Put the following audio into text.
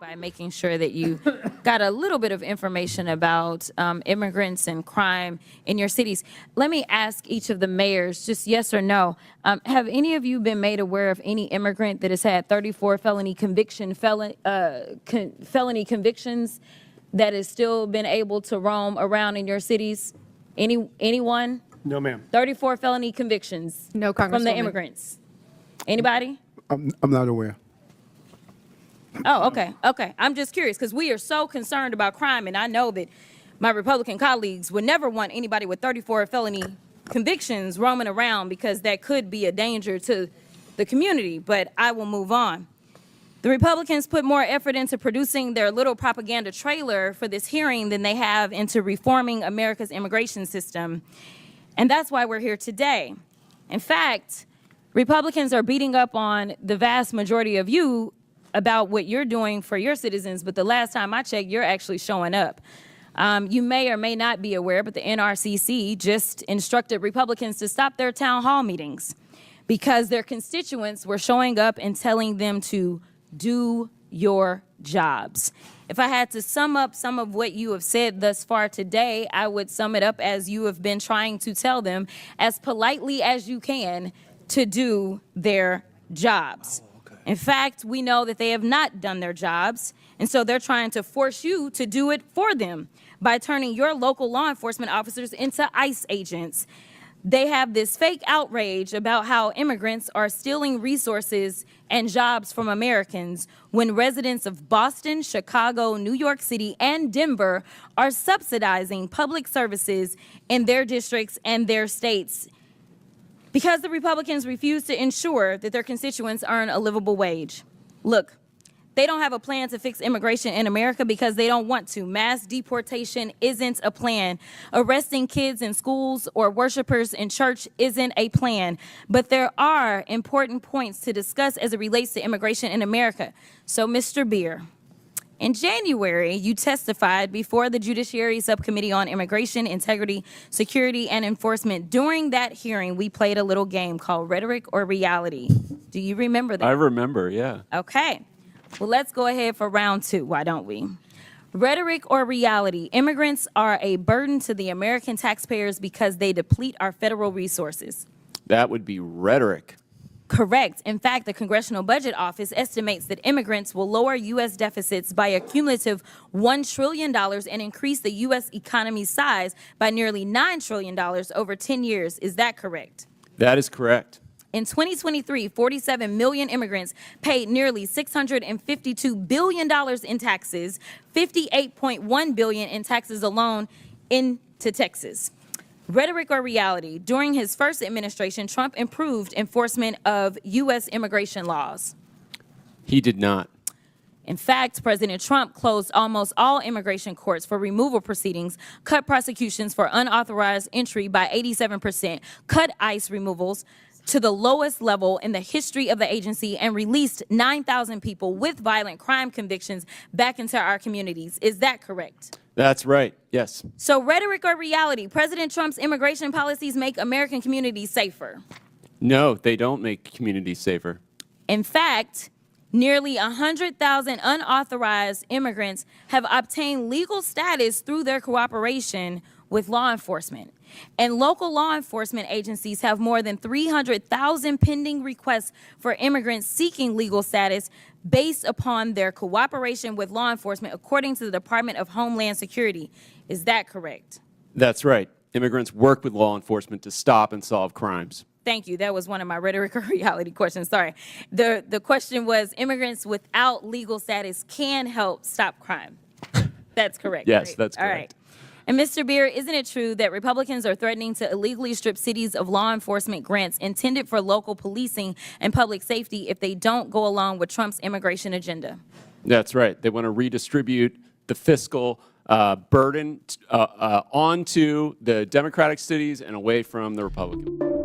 by making sure that you got a little bit of information about immigrants and crime in your cities. Let me ask each of the mayors, just yes or no, have any of you been made aware of any immigrant that has had 34 felony convictions that has still been able to roam around in your cities? Anyone? No, ma'am. 34 felony convictions. No, from the Congresswoman. immigrants. Anybody? I'm not aware. Oh, okay, okay. I'm just curious because we are so concerned about crime, and I know that my Republican colleagues would never want anybody with 34 felony convictions roaming around because that could be a danger to the community, but I will move on. The Republicans put more effort into producing their little propaganda trailer for this hearing than they have into reforming America's immigration system, and that's why we're here today. In fact, Republicans are beating up on the vast majority of you about what you're doing for your citizens, but the last time I checked, you're actually showing up. You may or may not be aware, but the NRCC just instructed Republicans to stop their town hall meetings because their constituents were showing up and telling them to do your jobs. If I had to sum up some of what you have said thus far today, I would sum it up as you have been trying to tell them as politely as you can to do their jobs. In fact, we know that they have not done their jobs, and so they're trying to force you to do it for them by turning your local law enforcement officers into ICE agents. They have this fake outrage about how immigrants are stealing resources and jobs from Americans when residents of Boston, Chicago, New York City, and Denver are subsidizing public services in their districts and their states because the Republicans refuse to ensure that their constituents earn a livable wage. Look, they don't have a plan to fix immigration in America because they don't want to. Mass deportation isn't a plan. Arresting kids in schools or worshipers in church isn't a plan. But there are important points to discuss as it relates to immigration in America. So, Mr. Beer, in January, you testified before the Judiciary Subcommittee on Immigration, Integrity, Security, and Enforcement. During that hearing, we played a little game called Rhetoric or Reality. Do you remember that? I remember, yeah. Okay. Well, let's go ahead for round two, why don't we? Rhetoric or reality? Immigrants are a burden to the American taxpayers because they deplete our federal resources. That would be rhetoric. Correct. In fact, the Congressional Budget Office estimates that immigrants will lower U.S. deficits by a cumulative $1 trillion and increase the U.S. economy's size by nearly $9 trillion over 10 years. Is that correct? That is correct. In 2023, 47 million immigrants paid nearly $652 billion in taxes, $58.1 billion in taxes alone into Texas. Rhetoric or reality? During his first administration, Trump improved enforcement of U.S. immigration laws. He did not. In fact, President Trump closed almost all immigration courts for removal proceedings, cut prosecutions for unauthorized entry by 87%, cut ICE removals to the lowest level in the history of the agency, and released 9,000 people with violent crime convictions back into our communities. Is that correct? That's right, yes. So rhetoric or reality? President Trump's immigration policies make American communities safer. No, they don't make communities safer. In fact, nearly 100,000 unauthorized immigrants have obtained legal status through their cooperation with law enforcement. And local law enforcement agencies have more than 300,000 pending requests for immigrants seeking legal status based upon their cooperation with law enforcement, according to the Department of Homeland Security. Is that correct? That's right. Immigrants work with law enforcement to stop and solve crimes. Thank you. That was one of my rhetoric or reality questions. Sorry. The question was immigrants without legal status can help stop crime. That's correct. Yes, right? that's correct. All right. And Mr. Beer, isn't it true that Republicans are threatening to illegally strip cities of law enforcement grants intended for local policing and public safety if they don't go along with Trump's immigration agenda? That's right. They want to redistribute the fiscal burden onto the Democratic cities and away from the Republican.